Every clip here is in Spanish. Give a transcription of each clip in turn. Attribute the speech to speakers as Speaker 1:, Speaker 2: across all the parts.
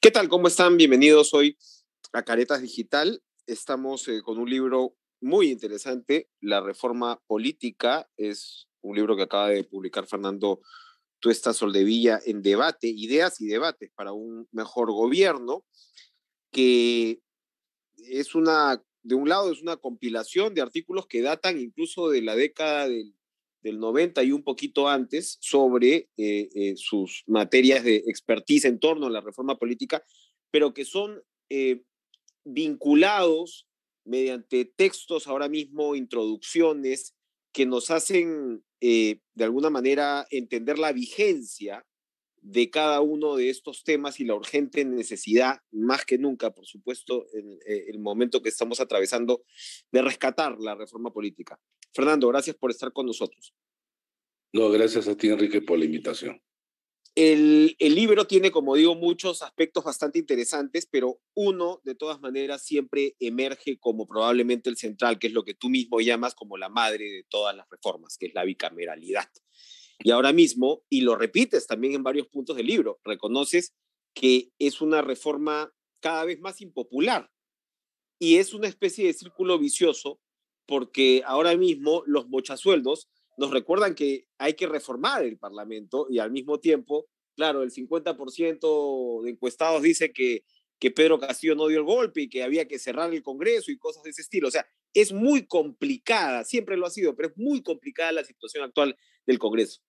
Speaker 1: ¿Qué tal? ¿Cómo están? Bienvenidos hoy a Caretas Digital. Estamos con un libro muy interesante, La Reforma Política. Es un libro que acaba de publicar Fernando Tuesta Soldevilla en debate, ideas y debates para un mejor gobierno, que es de un lado es una compilación de artículos que datan incluso de la década del 90 y un poquito antes sobre sus materias de expertise en torno a la reforma política, pero que son vinculados mediante textos ahora mismo, introducciones, que nos hacen de alguna manera entender la vigencia de cada uno de estos temas y la urgente necesidad, más que nunca, por supuesto, en el momento que estamos atravesando, de rescatar la reforma política. Fernando, gracias por estar con nosotros.
Speaker 2: No, gracias a ti, Enrique, por la invitación.
Speaker 1: El libro tiene, como digo, muchos aspectos bastante interesantes, pero uno, de todas maneras, siempre emerge como probablemente el central, que es lo que tú mismo llamas como la madre de todas las reformas, que es la bicameralidad. Y ahora mismo, y lo repites también en varios puntos del libro, reconoces que es una reforma cada vez más impopular y es una especie de círculo vicioso porque ahora mismo los mochasueldos nos recuerdan que hay que reformar el Parlamento y al mismo tiempo, claro, el 50% de encuestados dice que Pedro Castillo no dio el golpe y que había que cerrar el Congreso y cosas de ese estilo. O sea, es muy complicada, siempre lo ha sido, pero es muy complicada la situación actual del Congreso.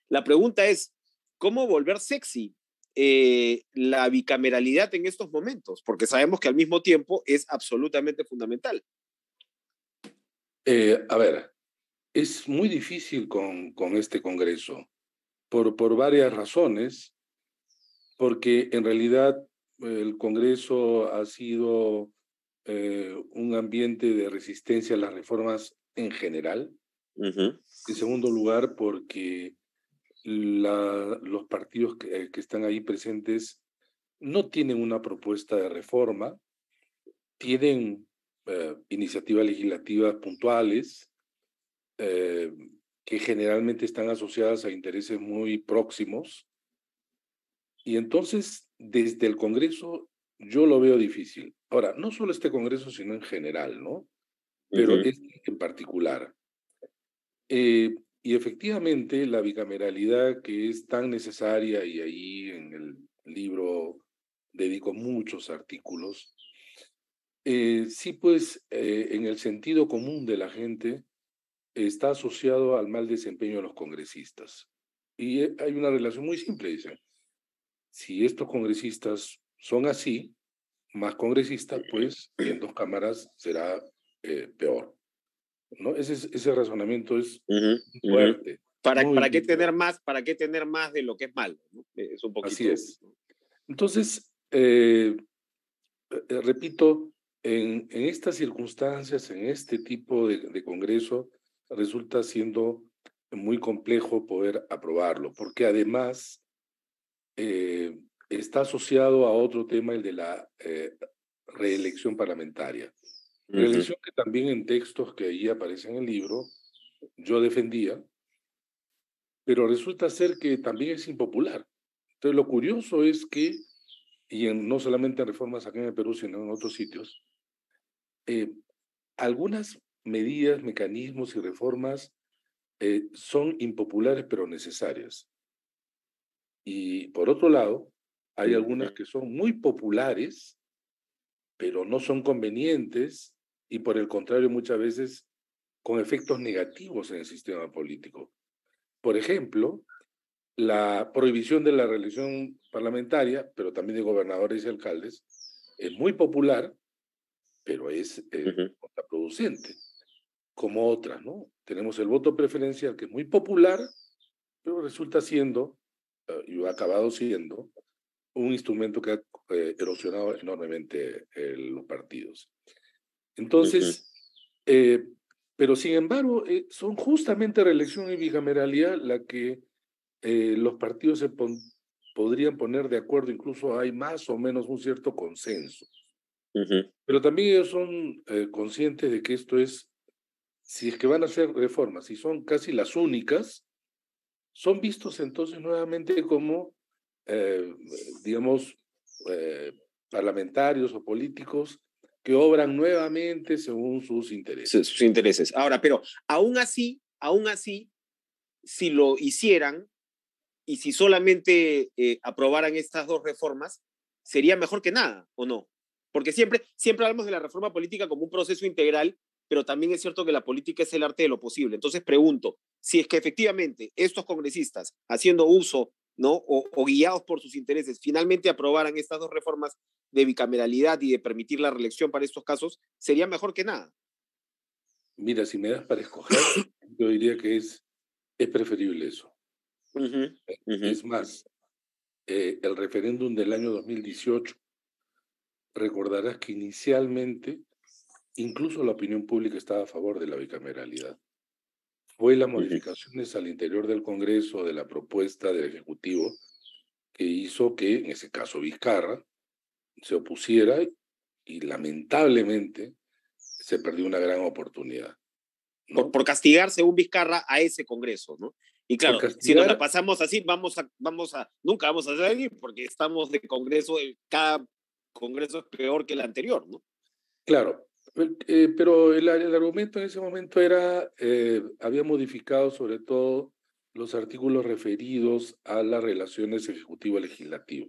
Speaker 1: La pregunta es, ¿cómo volver sexy la bicameralidad en estos momentos? Porque sabemos que al mismo tiempo es absolutamente fundamental.
Speaker 2: A ver, es muy difícil con este Congreso por varias razones, porque en realidad el Congreso ha sido un ambiente de resistencia a las reformas en general. En segundo lugar, porque los partidos que están ahí presentes no tienen una propuesta de reforma, tienen iniciativas legislativas puntuales que generalmente están asociadas a intereses muy próximos. Y entonces, desde el Congreso, yo lo veo difícil. Ahora, no solo este Congreso, sino en general, ¿no? Pero este en particular. Y efectivamente, la bicameralidad que es tan necesaria, y ahí en el libro dedico muchos artículos, sí, pues, en el sentido común de la gente, está asociado al mal desempeño de los congresistas. Y hay una relación muy simple, dicen. Si estos congresistas son así, más congresistas, pues, y en dos cámaras será peor, ¿no? Ese razonamiento es fuerte.
Speaker 1: ¿Para qué tener más? ¿Para qué tener más de lo que es malo? ¿No? Es un poquito.
Speaker 2: Así es. Entonces, repito, en estas circunstancias, en este tipo de Congreso, resulta siendo muy complejo poder aprobarlo, porque además está asociado a otro tema, el de la reelección parlamentaria. Reelección que también en textos que ahí aparecen en el libro yo defendía, pero resulta ser que también es impopular. Entonces lo curioso es que, y no solamente en reformas acá en el Perú, sino en otros sitios, algunas medidas, mecanismos y reformas son impopulares pero necesarias. Y por otro lado, hay algunas que son muy populares, pero no son convenientes y por el contrario muchas veces con efectos negativos en el sistema político. Por ejemplo, la prohibición de la reelección parlamentaria, pero también de gobernadores y alcaldes, es muy popular, pero es contraproducente, como otras, ¿no? Tenemos el voto preferencial, que es muy popular, pero resulta siendo, y ha acabado siendo, un instrumento que ha erosionado enormemente los partidos. Entonces, pero sin embargo, son justamente reelección y bicameralidad la que los partidos podrían poner de acuerdo, incluso hay más o menos un cierto consenso. Pero también ellos son conscientes de que esto es, si es que van a hacer reformas, y son casi las únicas, son vistos entonces nuevamente como, digamos, eh, parlamentarios o políticos que obran nuevamente según sus intereses.
Speaker 1: Sus intereses. Ahora, pero aún así, si lo hicieran y si solamente aprobaran estas dos reformas, sería mejor que nada, ¿o no? Porque siempre hablamos de la reforma política como un proceso integral, pero también es cierto que la política es el arte de lo posible. Entonces pregunto, si es que efectivamente estos congresistas, haciendo uso, ¿no? O guiados por sus intereses, finalmente aprobaran estas dos reformas de bicameralidad y de permitir la reelección para estos casos, sería mejor que nada.
Speaker 2: Mira, si me das para escoger, yo diría que es preferible eso.
Speaker 1: Uh -huh, uh -huh.
Speaker 2: Es más, el referéndum del año 2018, recordarás que inicialmente incluso la opinión pública estaba a favor de la bicameralidad. Fue las modificaciones al interior del Congreso de la propuesta del Ejecutivo que hizo que, en ese caso, Vizcarra se opusiera y lamentablemente se perdió una gran oportunidad, ¿no?
Speaker 1: Por castigar, según Vizcarra, a ese Congreso, ¿no? Y
Speaker 2: Por
Speaker 1: claro, si nos la
Speaker 2: castigar,
Speaker 1: pasamos así, nunca vamos a salir porque estamos de Congreso, cada Congreso es peor que el anterior, ¿no?
Speaker 2: claro, pero el argumento en ese momento era, había modificado sobre todo los artículos referidos a las relaciones ejecutivo-legislativo,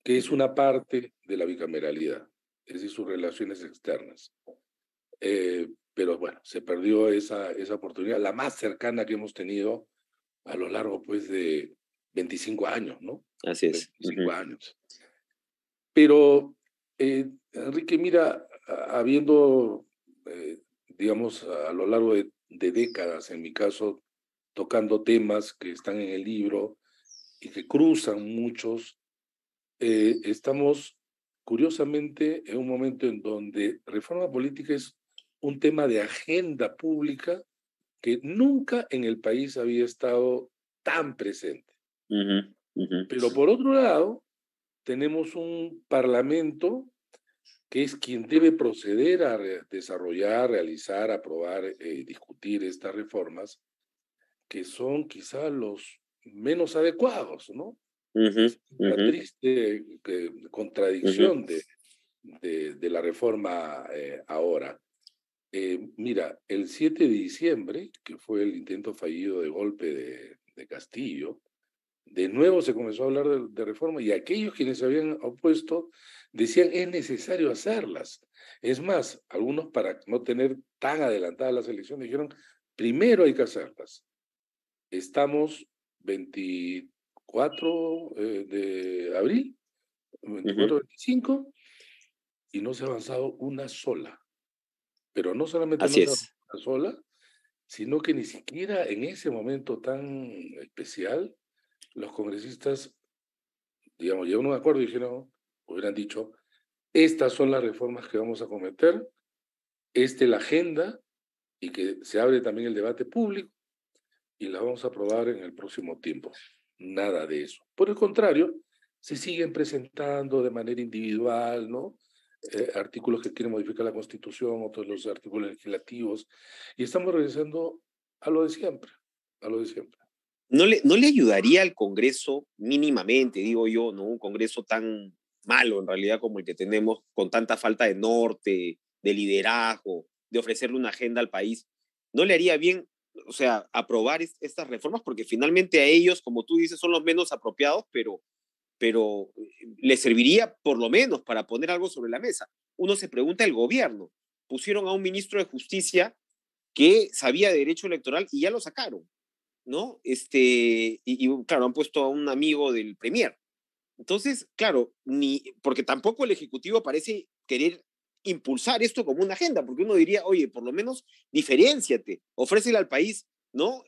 Speaker 2: que es una parte de la bicameralidad, es decir, sus relaciones externas. Pero bueno, se perdió esa oportunidad, la más cercana que hemos tenido a lo largo, pues, de 25 años, ¿no?
Speaker 1: Así es.
Speaker 2: 25 años. Pero, Enrique, mira, habiendo, digamos, a lo largo de décadas, en mi caso, tocando temas que están en el libro y que cruzan muchos, estamos curiosamente en un momento en donde reforma política es un tema de agenda pública que nunca en el país había estado tan presente. Pero por otro lado, tenemos un parlamento que es quien debe proceder a desarrollar, realizar, aprobar, discutir estas reformas, que son quizá los menos adecuados, ¿no? Es una triste contradicción de la reforma ahora. Mira, el 7 de diciembre, que fue el intento fallido de golpe de Castillo, de nuevo se comenzó a hablar de reforma y aquellos quienes se habían opuesto decían es necesario hacerlas. Es más, algunos para no tener tan adelantadas las elecciones dijeron primero hay que hacerlas. Estamos 24 de abril, 24-25, y no se ha avanzado una sola. Pero no solamente no
Speaker 1: Así
Speaker 2: se ha avanzado
Speaker 1: es.
Speaker 2: una sola, sino que ni siquiera en ese momento tan especial los congresistas, digamos, llegaron a un acuerdo y dijeron, hubieran dicho, estas son las reformas que vamos a cometer, esta es la agenda, y que se abre también el debate público, y la vamos a aprobar en el próximo tiempo. Nada de eso. Por el contrario, se siguen presentando de manera individual, ¿no? Artículos que quieren modificar la Constitución, otros los artículos legislativos, y estamos regresando a lo de siempre, a lo de siempre.
Speaker 1: ¿No le ayudaría al Congreso mínimamente, digo yo, ¿no? Un Congreso tan malo en realidad como el que tenemos, con tanta falta de norte, de liderazgo, de ofrecerle una agenda al país. ¿No le haría bien, o sea, aprobar estas reformas? Porque finalmente a ellos, como tú dices, son los menos apropiados, pero les serviría por lo menos para poner algo sobre la mesa. Uno se pregunta el gobierno. Pusieron a un ministro de Justicia que sabía de derecho electoral y ya lo sacaron, ¿no? Claro, han puesto a un amigo del Premier. Entonces, claro, porque tampoco el Ejecutivo parece querer impulsar esto como una agenda, porque uno diría, oye, por lo menos diferenciate, ofrécele al país, ¿no?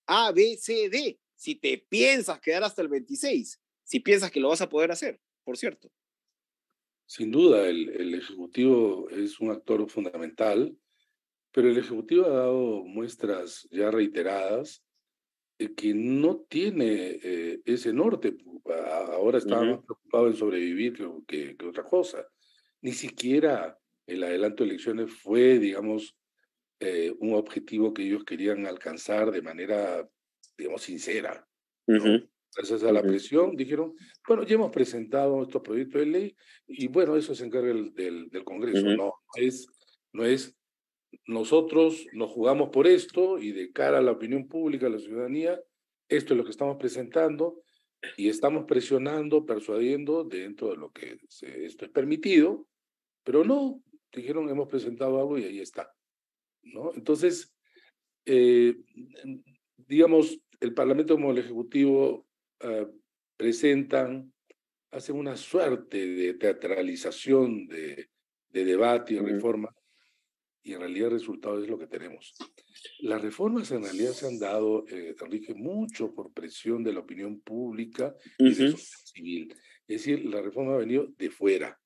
Speaker 1: A, B, C, D, si te piensas quedar hasta el 26, si piensas que lo vas a poder hacer, por cierto.
Speaker 2: Sin duda, el Ejecutivo es un actor fundamental, pero el Ejecutivo ha dado muestras ya reiteradas que no tiene ese norte. Ahora estaba más preocupado en sobrevivir que otra cosa. Ni siquiera el adelanto de elecciones fue, digamos, un objetivo que ellos querían alcanzar de manera, digamos, sincera, ¿no? Gracias a la presión, dijeron, bueno, ya hemos presentado estos proyectos de ley y bueno, eso se encarga del Congreso. No es, nosotros nos jugamos por esto y de cara a la opinión pública, a la ciudadanía, esto es lo que estamos presentando y estamos presionando, persuadiendo dentro de lo que esto es permitido, pero no, dijeron, hemos presentado algo y ahí está, ¿no? Entonces, eh, digamos, el Parlamento como el Ejecutivo eh, presentan, hacen una suerte de teatralización de debate y reforma, y en realidad el resultado es lo que tenemos. Las reformas en realidad se han dado, Enrique, mucho por presión de la opinión pública y de sociedad civil. Es decir, la reforma ha venido de fuera.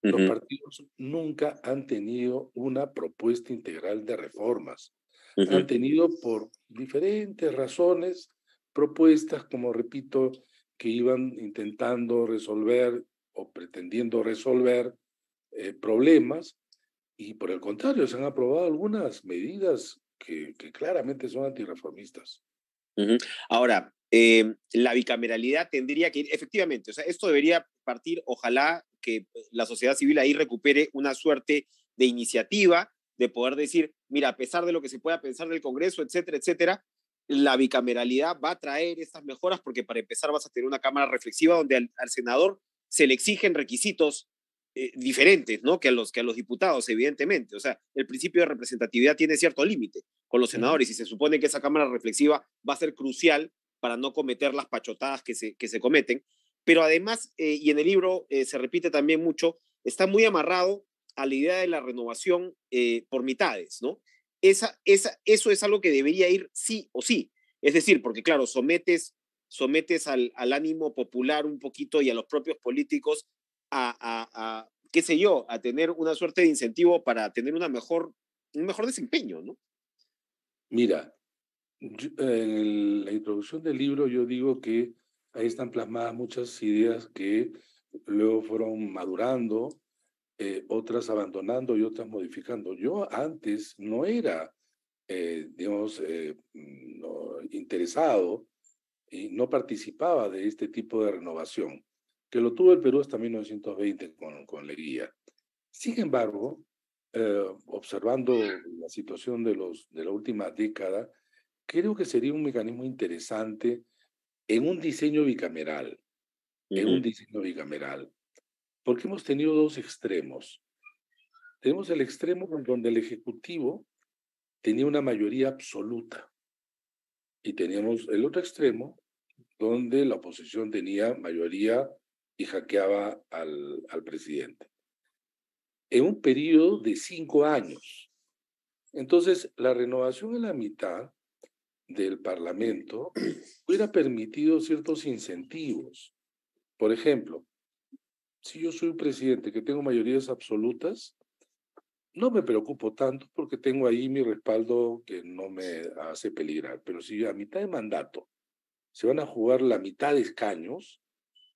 Speaker 2: Los partidos nunca han tenido una propuesta integral de reformas. Han tenido por diferentes razones propuestas, como repito, que iban intentando resolver o pretendiendo resolver problemas, y por el contrario, se han aprobado algunas medidas que claramente son antirreformistas.
Speaker 1: Ahora, la bicameralidad tendría que ir, efectivamente, o sea, esto debería partir, ojalá que la sociedad civil ahí recupere una suerte de iniciativa, de poder decir, mira, a pesar de lo que se pueda pensar del Congreso, etcétera, etcétera, la bicameralidad va a traer estas mejoras porque para empezar vas a tener una cámara reflexiva donde al senador se le exigen requisitos diferentes, ¿no? Que a los diputados, evidentemente. O sea, el principio de representatividad tiene cierto límite con los senadores y se supone que esa cámara reflexiva va a ser crucial para no cometer las pachotadas que se cometen. Pero además, y en el libro se repite también mucho, está muy amarrado a la idea de la renovación por mitades, ¿no? Eso es algo que debería ir sí o sí. Es decir, porque claro, sometes al ánimo popular un poquito y a los propios políticos qué sé yo, a tener una suerte de incentivo para tener un mejor desempeño, ¿no?
Speaker 2: Mira, en la introducción del libro yo digo que ahí están plasmadas muchas ideas que luego fueron madurando, otras abandonando y otras modificando. Yo antes no era, digamos, no, interesado y no participaba de este tipo de renovación, que lo tuvo el Perú hasta 1920 con Leguía. Sin embargo, observando la situación de la última década, creo que sería un mecanismo interesante en un diseño bicameral, porque hemos tenido dos extremos. Tenemos el extremo donde el Ejecutivo tenía una mayoría absoluta y teníamos el otro extremo donde la oposición tenía mayoría y hackeaba al presidente. En un periodo de 5 años. Entonces, la renovación en la mitad del Parlamento hubiera permitido ciertos incentivos. Por ejemplo, si yo soy un presidente que tengo mayorías absolutas, no me preocupo tanto porque tengo ahí mi respaldo que no me hace peligrar. Pero si a mitad de mandato se van a jugar la mitad de escaños,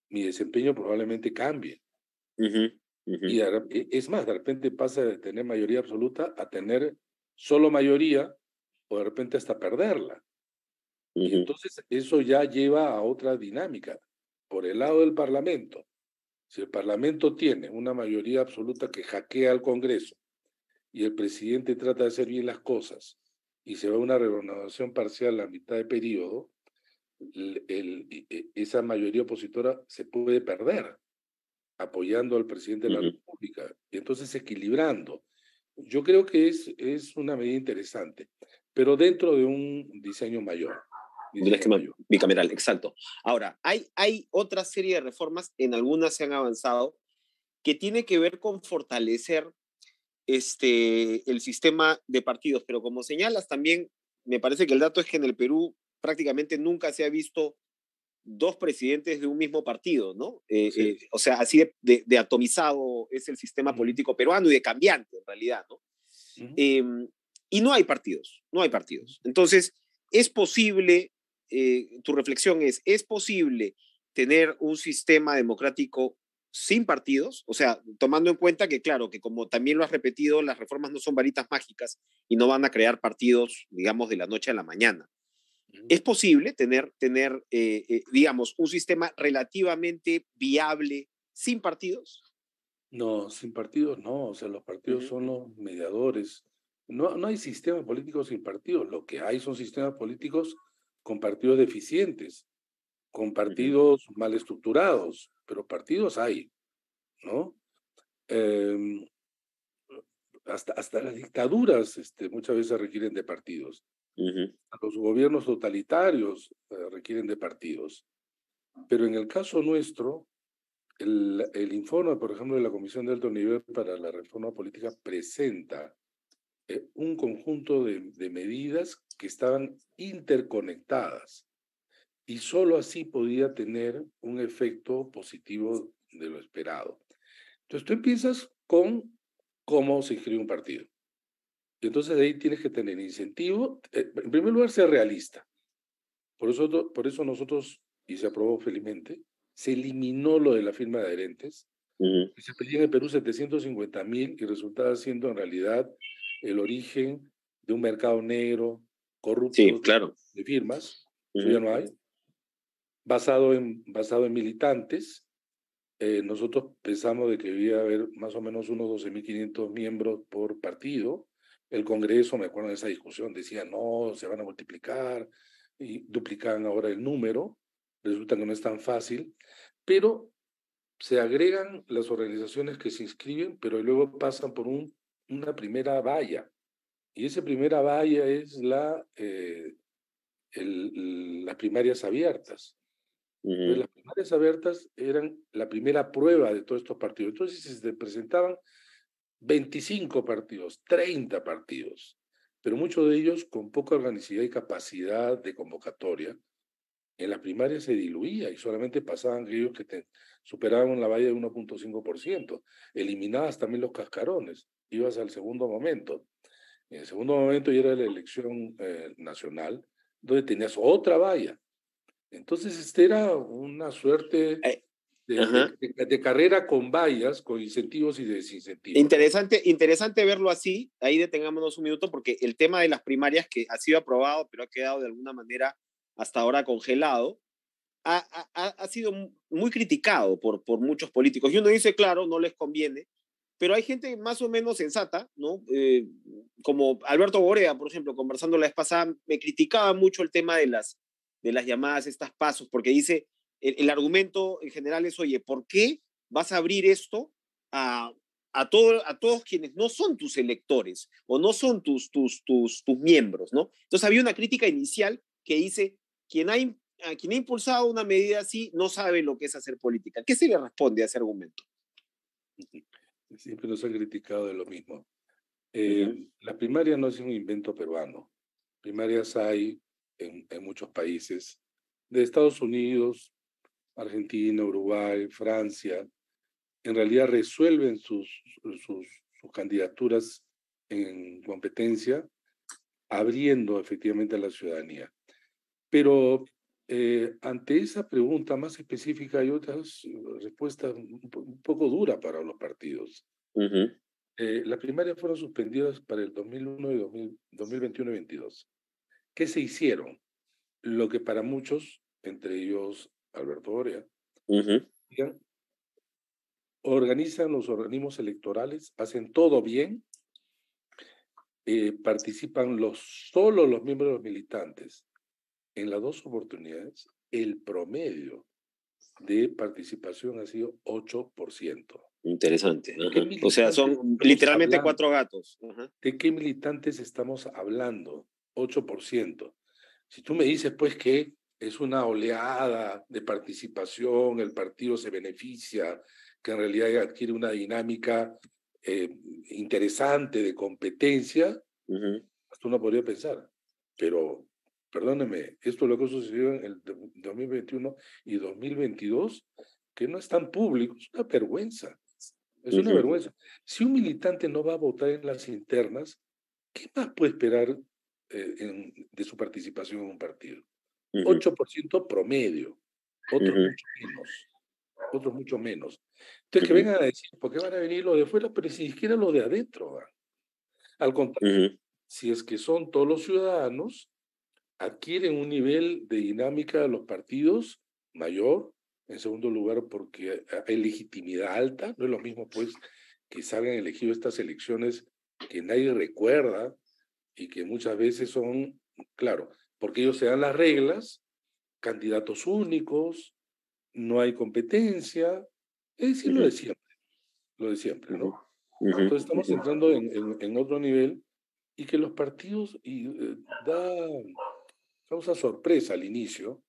Speaker 2: mi desempeño probablemente cambie. Y es más, de repente pasa de tener mayoría absoluta a tener solo mayoría o de repente hasta perderla. Y entonces eso ya lleva a otra dinámica. Por el lado del Parlamento, si el Parlamento tiene una mayoría absoluta que hackea al Congreso y el presidente trata de hacer bien las cosas y se va a una renovación parcial a mitad de periodo, esa mayoría opositora se puede perder apoyando al presidente de la República y entonces equilibrando. Yo creo que es una medida interesante, pero dentro de un diseño mayor.
Speaker 1: Del esquema bicameral, exacto. Ahora, hay otra serie de reformas, en algunas se han avanzado, que tiene que ver con fortalecer el sistema de partidos, pero como señalas también, me parece que el dato es que en el Perú prácticamente nunca se ha visto dos presidentes de un mismo partido, ¿no?
Speaker 2: Sí.
Speaker 1: O sea, así de atomizado es el sistema político peruano y de cambiante en realidad, ¿no? Y no hay partidos, no hay partidos. Entonces, es posible, tu reflexión es posible tener un sistema democrático sin partidos, o sea, tomando en cuenta que, claro, que como también lo has repetido, las reformas no son varitas mágicas y no van a crear partidos, digamos, de la noche a la mañana.
Speaker 2: Ujú.
Speaker 1: ¿Es posible digamos, un sistema relativamente viable sin partidos?
Speaker 2: No, sin partidos no, o sea, los partidos
Speaker 1: Ujú,
Speaker 2: son los mediadores. No, no hay sistema político sin partidos, lo que hay son sistemas políticos con partidos deficientes, con
Speaker 1: ujú,
Speaker 2: partidos mal estructurados, pero partidos hay, ¿no? Em, hasta las dictaduras muchas veces requieren de partidos.
Speaker 1: ujú,
Speaker 2: Los gobiernos totalitarios requieren de partidos. Pero en el caso nuestro, el informe, por ejemplo, de la Comisión de Alto Nivel para la Reforma Política presenta un conjunto de medidas que estaban interconectadas y solo así podía tener un efecto positivo de lo esperado. Entonces tú empiezas con cómo se inscribe un partido. Y entonces de ahí tienes que tener incentivo. En primer lugar, ser realista. Por eso nosotros, y se aprobó felizmente, se eliminó lo de la firma de adherentes,
Speaker 1: ujú.
Speaker 2: que se pedían en Perú 750.000 y resultaba siendo en realidad el origen de un mercado negro,
Speaker 1: Sí,
Speaker 2: corrupto
Speaker 1: claro.
Speaker 2: de firmas. Eso ya
Speaker 1: Ujú,
Speaker 2: no hay. Basado en militantes. Nosotros pensamos de que debía haber más o menos unos 12.500 miembros por partido. El Congreso, me acuerdo de esa discusión, decía, no, se van a multiplicar y duplicaban ahora el número. Resulta que no es tan fácil, pero se agregan las organizaciones que se inscriben, pero luego pasan por una primera valla. Y esa primera valla es las primarias abiertas. Entonces,
Speaker 1: ujú.
Speaker 2: las primarias abiertas eran la primera prueba de todos estos partidos. Entonces, se presentaban 25 partidos, 30 partidos, pero muchos de ellos con poca organicidad y capacidad de convocatoria. En las primarias se diluía y solamente pasaban aquellos que superaban la valla de 1.5%. Eliminabas también los cascarones, ibas al segundo momento. En el segundo momento ya era la elección nacional, donde tenías otra valla. Entonces, era una suerte
Speaker 1: Eh,
Speaker 2: de, de,
Speaker 1: ajá.
Speaker 2: de- de carrera con vallas, con incentivos y desincentivos, ¿no?
Speaker 1: Interesante, interesante verlo así. Ahí detengámonos un minuto porque el tema de las primarias que ha sido aprobado, pero ha quedado de alguna manera hasta ahora congelado, ha sido muy criticado por muchos políticos. Y uno dice, claro, no les conviene, pero hay gente más o menos sensata, ¿no? Como Alberto Borea, por ejemplo, conversando la vez pasada, me criticaba mucho el tema de las llamadas, estas pasos, porque dice, el argumento en general es, oye, ¿por qué vas a abrir esto a, a todos quienes no son tus electores o no son tus miembros, ¿no? Entonces había una crítica inicial que dice, a quien ha impulsado una medida así no sabe lo que es hacer política. ¿Qué se le responde a ese argumento?
Speaker 2: Siempre nos han criticado de lo mismo.
Speaker 1: Uh -huh.
Speaker 2: La primaria no es un invento peruano. Primarias hay en muchos países de Estados Unidos, Argentina, Uruguay, Francia. En realidad resuelven sus candidaturas en competencia, abriendo efectivamente a la ciudadanía. Pero ante esa pregunta más específica hay otras respuestas un poco duras para los partidos.
Speaker 1: Uh -huh.
Speaker 2: Las primarias fueron suspendidas para el 2001 y 2021 y 2022. ¿Qué se hicieron? Lo que para muchos, entre ellos Alberto Borea,
Speaker 1: Uh -huh.
Speaker 2: organizan los organismos electorales, hacen todo bien, participan solo los miembros de los militantes. En las dos oportunidades, el promedio de participación ha sido 8%.
Speaker 1: Interesante.
Speaker 2: ¿De qué
Speaker 1: Ajá. O sea,
Speaker 2: militantes
Speaker 1: son
Speaker 2: estamos
Speaker 1: literalmente
Speaker 2: hablando?
Speaker 1: cuatro gatos. Ajá.
Speaker 2: ¿De qué militantes estamos hablando? 8%. Si tú me dices, pues, que es una oleada de participación, el partido se beneficia, que en realidad adquiere una dinámica eh, interesante de competencia,
Speaker 1: Uh -huh.
Speaker 2: hasta uno podría pensar. Pero, perdóneme, esto es lo que sucedió en el 2021 y 2022, que no es tan público, es una vergüenza. Es
Speaker 1: Uh
Speaker 2: una
Speaker 1: -huh.
Speaker 2: vergüenza. Si un militante no va a votar en las internas, ¿qué más puede esperar de su participación en un partido?
Speaker 1: Uh -huh.
Speaker 2: 8% promedio,
Speaker 1: Uh
Speaker 2: otros
Speaker 1: -huh.
Speaker 2: mucho menos, otros mucho menos. Entonces
Speaker 1: Uh
Speaker 2: que
Speaker 1: -huh.
Speaker 2: vengan a decir, ¿por qué van a venir los de fuera? Pero si siquiera los de adentro van. Al
Speaker 1: Uh
Speaker 2: contrario,
Speaker 1: -huh.
Speaker 2: si es que son todos los ciudadanos, adquieren un nivel de dinámica de los partidos mayor. En segundo lugar, porque hay legitimidad alta. No es lo mismo, pues, que salgan elegidos estas elecciones que nadie recuerda y que muchas veces son, claro, porque ellos se dan las reglas, candidatos únicos, no hay competencia, es decir, lo de siempre,
Speaker 1: Ujú,
Speaker 2: ¿no?
Speaker 1: ujú,
Speaker 2: Entonces estamos
Speaker 1: ujú,
Speaker 2: entrando en otro nivel y que los partidos, causa sorpresa al inicio,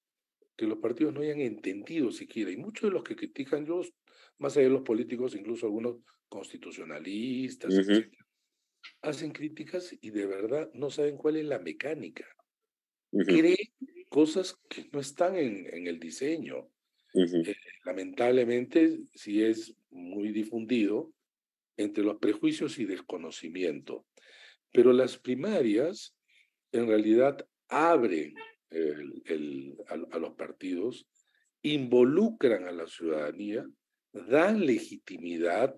Speaker 2: que los partidos no hayan entendido siquiera, y muchos de los que critican, yo, más allá de los políticos, incluso algunos constitucionalistas,
Speaker 1: ujú,
Speaker 2: etcétera, hacen críticas y de verdad no saben cuál es la mecánica.
Speaker 1: ujú,
Speaker 2: Creen cosas que no están en el diseño.
Speaker 1: ujú,
Speaker 2: Eh, Lamentablemente, sí es muy difundido entre los prejuicios y desconocimiento. Pero las primarias en realidad abren a los partidos, involucran a la ciudadanía, dan legitimidad,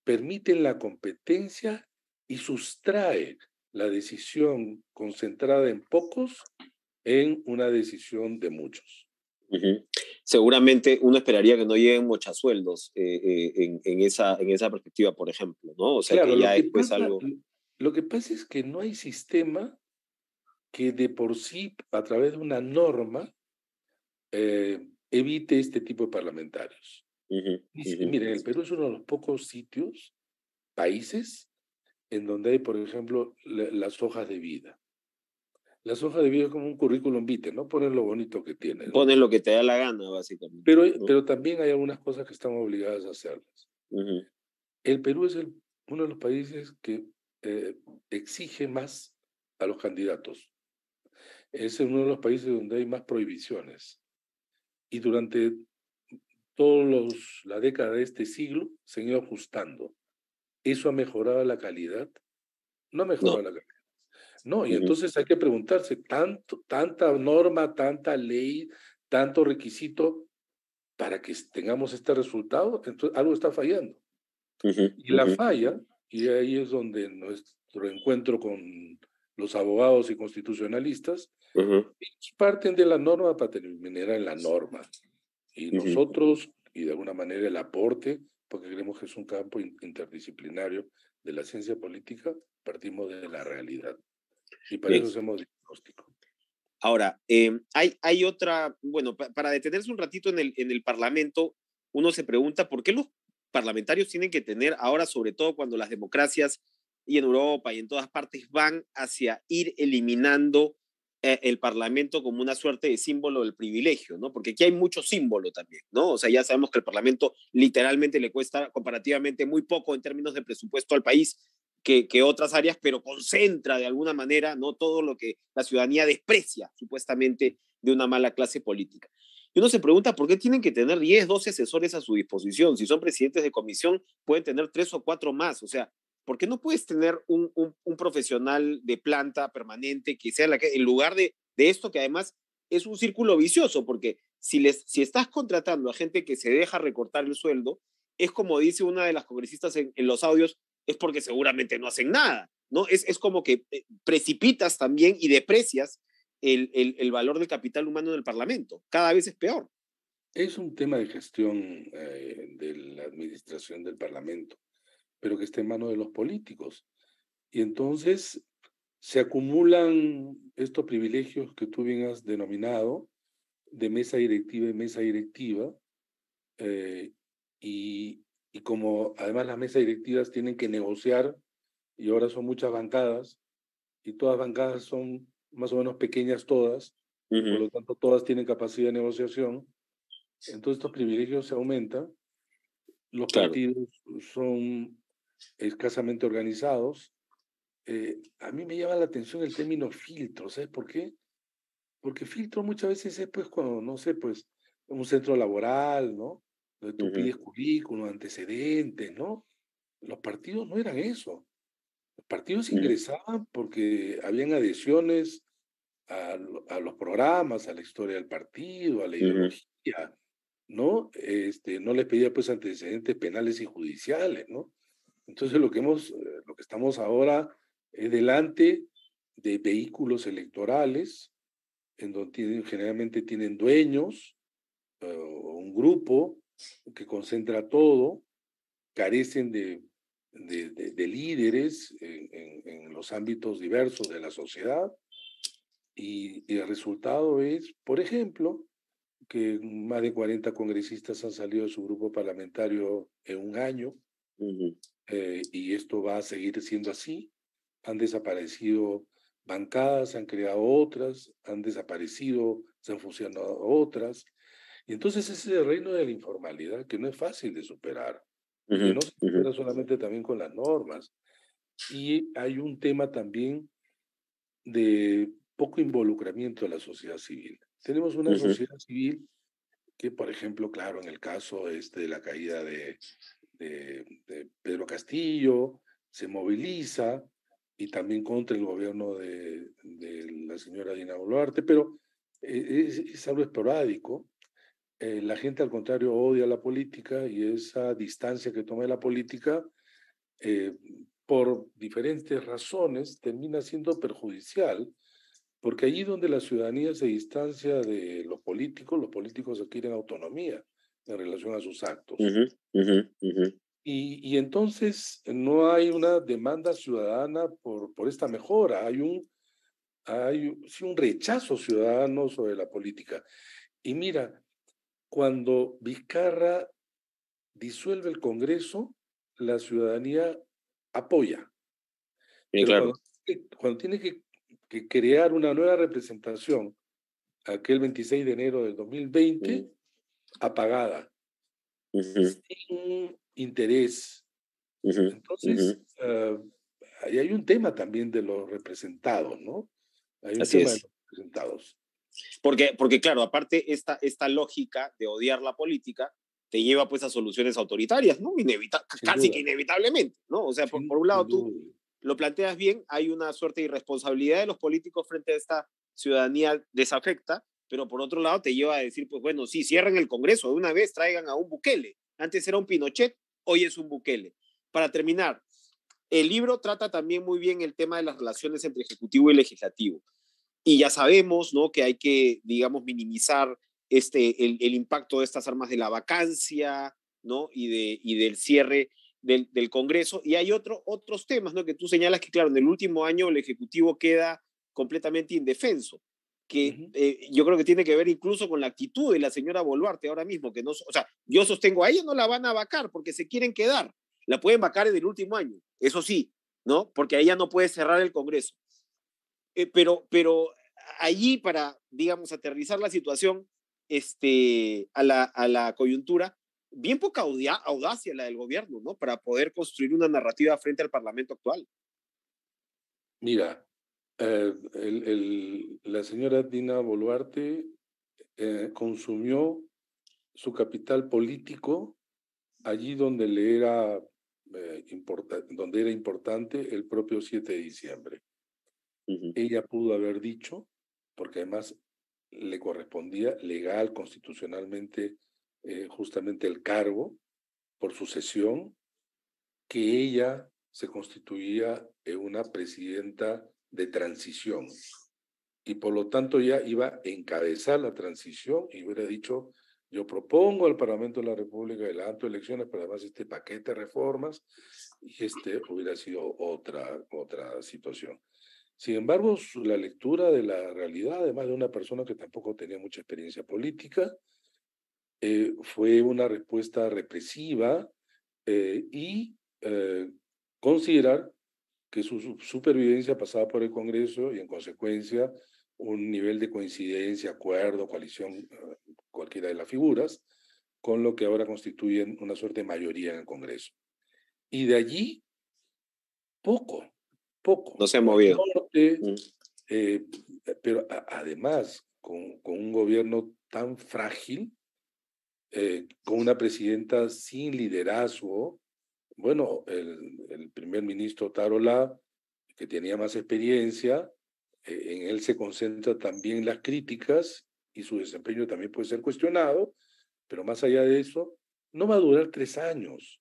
Speaker 2: permiten la competencia y sustrae la decisión concentrada en pocos en una decisión de muchos.
Speaker 1: ujú. Seguramente uno esperaría que no lleguen mochasueldos en esa perspectiva, por ejemplo, ¿no? O sea,
Speaker 2: Claro,
Speaker 1: que ya después algo...
Speaker 2: lo que pasa es que no hay sistema que de por sí, a través de una norma, evite este tipo de parlamentarios.
Speaker 1: Ujú, ujú,
Speaker 2: Miren, el Perú es uno de los pocos sitios, países, en donde hay, por ejemplo, las hojas de vida. Las hojas de vida es como un currículum vitae, ¿no? Ponen lo bonito que tiene, ¿no?
Speaker 1: pones lo que te da la gana, básicamente, ¿no?
Speaker 2: Pero también hay algunas cosas que están obligadas a hacerlas.
Speaker 1: Ujú,
Speaker 2: El Perú es uno de los países que eh, exige más a los candidatos. Es uno de los países donde hay más prohibiciones. Y durante la década de este siglo se han ido ajustando. ¿Eso ha mejorado la calidad? No ha mejorado
Speaker 1: no.
Speaker 2: la calidad. No, y
Speaker 1: Ujú,
Speaker 2: entonces hay que preguntarse, tanta norma, tanta ley, tanto requisito para que tengamos este resultado, entonces algo está fallando.
Speaker 1: ujú,
Speaker 2: Y la
Speaker 1: ujú,
Speaker 2: falla, y ahí es donde nuestro encuentro con los abogados y constitucionalistas,
Speaker 1: ujú,
Speaker 2: ellos parten de la norma para terminar en la norma. Y
Speaker 1: ujú.
Speaker 2: nosotros, y de alguna manera el aporte, porque creemos que es un campo interdisciplinario de la ciencia política, partimos de la realidad. Y para
Speaker 1: Bien.
Speaker 2: eso hacemos diagnóstico.
Speaker 1: Ahora, hay otra, bueno, para detenerse un ratito en el Parlamento, uno se pregunta por qué los parlamentarios tienen que tener ahora, sobre todo cuando las democracias y en Europa y en todas partes van hacia ir eliminando el Parlamento como una suerte de símbolo del privilegio, ¿no? Porque aquí hay mucho símbolo también, ¿no? O sea, ya sabemos que el Parlamento literalmente le cuesta comparativamente muy poco en términos de presupuesto al país, que otras áreas, pero concentra de alguna manera no todo lo que la ciudadanía desprecia supuestamente de una mala clase política. Y uno se pregunta por qué tienen que tener 10, 12 asesores a su disposición. Si son presidentes de comisión, pueden tener 3 o 4 más. O sea, ¿por qué no puedes tener un profesional de planta permanente que sea en lugar de esto que además es un círculo vicioso? Porque si estás contratando a gente que se deja recortar el sueldo, es como dice una de las congresistas en los audios, es porque seguramente no hacen nada, ¿no? Es como que precipitas también y deprecias el valor del capital humano en el Parlamento. Cada vez es peor.
Speaker 2: Es un tema de gestión de la administración del Parlamento, pero que está en manos de los políticos. Y entonces se acumulan estos privilegios que tú bien has denominado, de mesa directiva y mesa directiva, eh, y, y como además las mesas directivas tienen que negociar, y ahora son muchas bancadas, y todas bancadas son más o menos pequeñas todas,
Speaker 1: Uh
Speaker 2: y por
Speaker 1: -huh.
Speaker 2: lo tanto todas tienen capacidad de negociación, entonces estos privilegios se aumentan, los
Speaker 1: Claro.
Speaker 2: partidos son escasamente organizados. A mí me llama la atención el término filtro, ¿sabes por qué? Porque filtro muchas veces es pues cuando, no sé, pues un centro laboral, ¿no? Donde
Speaker 1: Uh
Speaker 2: tú
Speaker 1: -huh.
Speaker 2: pides currículum, antecedentes, ¿no? Los partidos no eran eso. Los partidos
Speaker 1: Uh -huh.
Speaker 2: ingresaban porque habían adhesiones a los programas, a la historia del partido, a la
Speaker 1: Uh -huh.
Speaker 2: ideología, ¿no? No les pedía pues antecedentes penales y judiciales, ¿no? Entonces lo que estamos ahora es delante de vehículos electorales en donde generalmente tienen dueños, un grupo que concentra todo, carecen de líderes en los ámbitos diversos de la sociedad, y el resultado es, por ejemplo, que más de 40 congresistas han salido de su grupo parlamentario en un año, y esto va a seguir siendo así. Han desaparecido bancadas, han creado otras, han desaparecido, se han fusionado otras. Y entonces ese es el reino de la informalidad que no es fácil de superar y que no se supera solamente también con las normas. Y hay un tema también de poco involucramiento de la sociedad civil. Tenemos una sociedad civil que, por ejemplo, claro, en el caso de la caída de Pedro Castillo, se moviliza, y también contra el gobierno de la señora Dina Boluarte, pero es algo esporádico. La gente, al contrario, odia la política, y esa distancia que toma de la política, eh, por diferentes razones, termina siendo perjudicial, porque allí donde la ciudadanía se distancia de los políticos adquieren autonomía en relación a sus actos. Y entonces no hay una demanda ciudadana por esta mejora, sí, un rechazo ciudadano sobre la política. Y mira, cuando Vizcarra disuelve el Congreso, la ciudadanía apoya,
Speaker 1: Bien,
Speaker 2: pero
Speaker 1: claro.
Speaker 2: cuando tiene que crear una nueva representación, aquel 26 de enero del 2020, apagada, sin interés. Entonces, ahí hay un tema también de los representados, ¿no? Hay un
Speaker 1: Así
Speaker 2: tema de
Speaker 1: es.
Speaker 2: los representados.
Speaker 1: Porque claro, aparte esta lógica de odiar la política te lleva pues a soluciones autoritarias, ¿no?
Speaker 2: Sin
Speaker 1: Casi
Speaker 2: duda,
Speaker 1: que inevitablemente, ¿no? O sea, por un
Speaker 2: sin
Speaker 1: lado tú
Speaker 2: duda.
Speaker 1: lo planteas bien, hay una suerte de irresponsabilidad de los políticos frente a esta ciudadanía desafecta, pero por otro lado te lleva a decir, pues bueno, sí, cierren el Congreso, de una vez traigan a un Bukele. Antes era un Pinochet, hoy es un Bukele. Para terminar, el libro trata también muy bien el tema de las relaciones entre ejecutivo y legislativo. Y ya sabemos, ¿no?, que hay que, digamos, minimizar el impacto de estas armas de la vacancia, ¿no?, y del cierre del Congreso. Y hay otros temas, ¿no?, que tú señalas que, claro, en el último año el Ejecutivo queda completamente indefenso, que yo creo que tiene que ver incluso con la actitud de la señora Boluarte ahora mismo, que no, o sea, yo sostengo, a ella no la van a vacar porque se quieren quedar, la pueden vacar en el último año, eso sí, ¿no?, porque ella no puede cerrar el Congreso. Pero allí, para, digamos, aterrizar la situación a la coyuntura, bien poca audacia la del gobierno, ¿no? Para poder construir una narrativa frente al Parlamento actual.
Speaker 2: Mira, la señora Dina Boluarte consumió su capital político allí donde donde era importante, el propio 7 de diciembre. Ella pudo haber dicho, porque además le correspondía legal, constitucionalmente, justamente el cargo por sucesión, que ella se constituía en una presidenta de transición, y por lo tanto ya iba a encabezar la transición, y hubiera dicho: yo propongo al Parlamento de la República el adelanto de elecciones, pero además este paquete de reformas, y hubiera sido otra situación. Sin embargo, la lectura de la realidad, además de una persona que tampoco tenía mucha experiencia política, fue una respuesta represiva, y considerar que su supervivencia pasaba por el Congreso, y en consecuencia un nivel de coincidencia, acuerdo, coalición, cualquiera de las figuras, con lo que ahora constituyen una suerte de mayoría en el Congreso. Y de allí, poco.
Speaker 1: No se ha
Speaker 2: No hay
Speaker 1: movido.
Speaker 2: norte, pero además, con un gobierno tan frágil, con una presidenta sin liderazgo. Bueno, el primer ministro Tarola, que tenía más experiencia, en él se concentran también las críticas, y su desempeño también puede ser cuestionado, pero más allá de eso, no va a durar 3 años.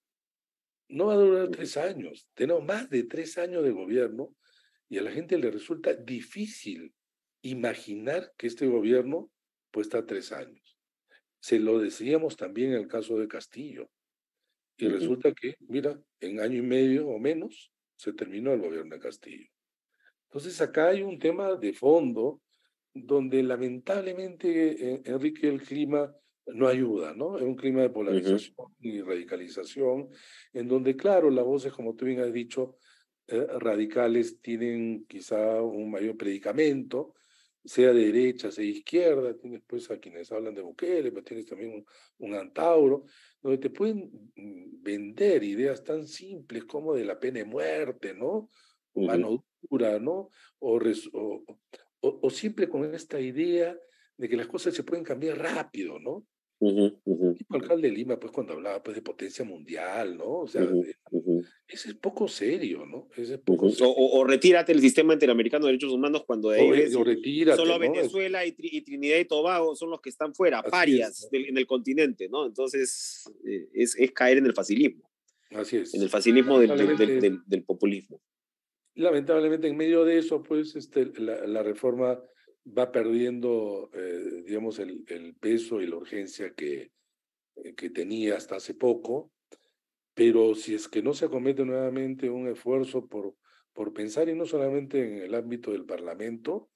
Speaker 2: No va a durar 3 años. Tenemos más de 3 años de gobierno, y a la gente le resulta difícil imaginar que este gobierno pues está 3 años. Se lo decíamos también en el caso de Castillo. Y
Speaker 1: Ujú,
Speaker 2: resulta que, mira, en año y medio o menos se terminó el gobierno de Castillo. Entonces acá hay un tema de fondo donde lamentablemente, Enrique, el clima no ayuda, ¿no? Es un clima de
Speaker 1: ujú,
Speaker 2: polarización y radicalización, en donde, claro, las voces, como tú bien has dicho, radicales tienen quizá un mayor predicamento, sea de derecha, sea de izquierda, tienes pues a quienes hablan de Bukele, pero tienes también un Antauro, donde te pueden vender ideas tan simples como de la pena de muerte, ¿no? O
Speaker 1: ujú,
Speaker 2: mano dura, ¿no? O siempre con esta idea de que las cosas se pueden cambiar rápido, ¿no?
Speaker 1: ujú, ujú,
Speaker 2: El tipo alcalde de Lima, pues cuando hablaba pues de potencia mundial, ¿no? O sea,
Speaker 1: ujú, ujú,
Speaker 2: ese es poco serio, ¿no? Ese es poco
Speaker 1: ujú.
Speaker 2: serio.
Speaker 1: O retírate del sistema interamericano de derechos humanos cuando de ahí ves
Speaker 2: O
Speaker 1: y
Speaker 2: retírate,
Speaker 1: solo
Speaker 2: ¿no?
Speaker 1: Venezuela y Trinidad y Tobago son los que están fuera,
Speaker 2: Así es,
Speaker 1: parias en el continente, ¿no? Entonces es caer
Speaker 2: así
Speaker 1: en el
Speaker 2: es.
Speaker 1: facilismo
Speaker 2: Lamentablemente,
Speaker 1: del populismo.
Speaker 2: lamentablemente en medio de eso, pues la reforma va perdiendo, digamos, el peso y la urgencia que tenía hasta hace poco. Pero si es que no se acomete nuevamente un esfuerzo por pensar, y no solamente en el ámbito del Parlamento,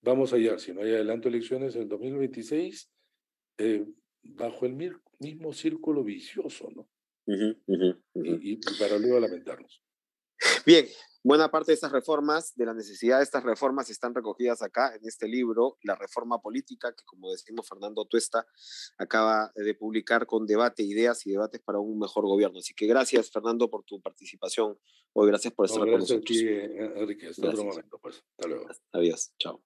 Speaker 2: vamos allá, si no hay adelanto de elecciones en el 2026, eh, bajo el mismo círculo vicioso, ¿no?
Speaker 1: Ujú, ujú, ujú.
Speaker 2: Y para luego lamentarnos.
Speaker 1: Bien, buena parte de estas reformas, de la necesidad de estas reformas, están recogidas acá en este libro, La Reforma Política, que como decimos Fernando Tuesta acaba de publicar con debate, ideas y debates para un mejor gobierno. Así que gracias, Fernando, por tu participación hoy. Gracias por
Speaker 2: No,
Speaker 1: estar con
Speaker 2: gracias a ti,
Speaker 1: nosotros.
Speaker 2: Enrique. Hasta otro
Speaker 1: Gracias.
Speaker 2: momento, pues. Hasta luego.
Speaker 1: Adiós. Chao.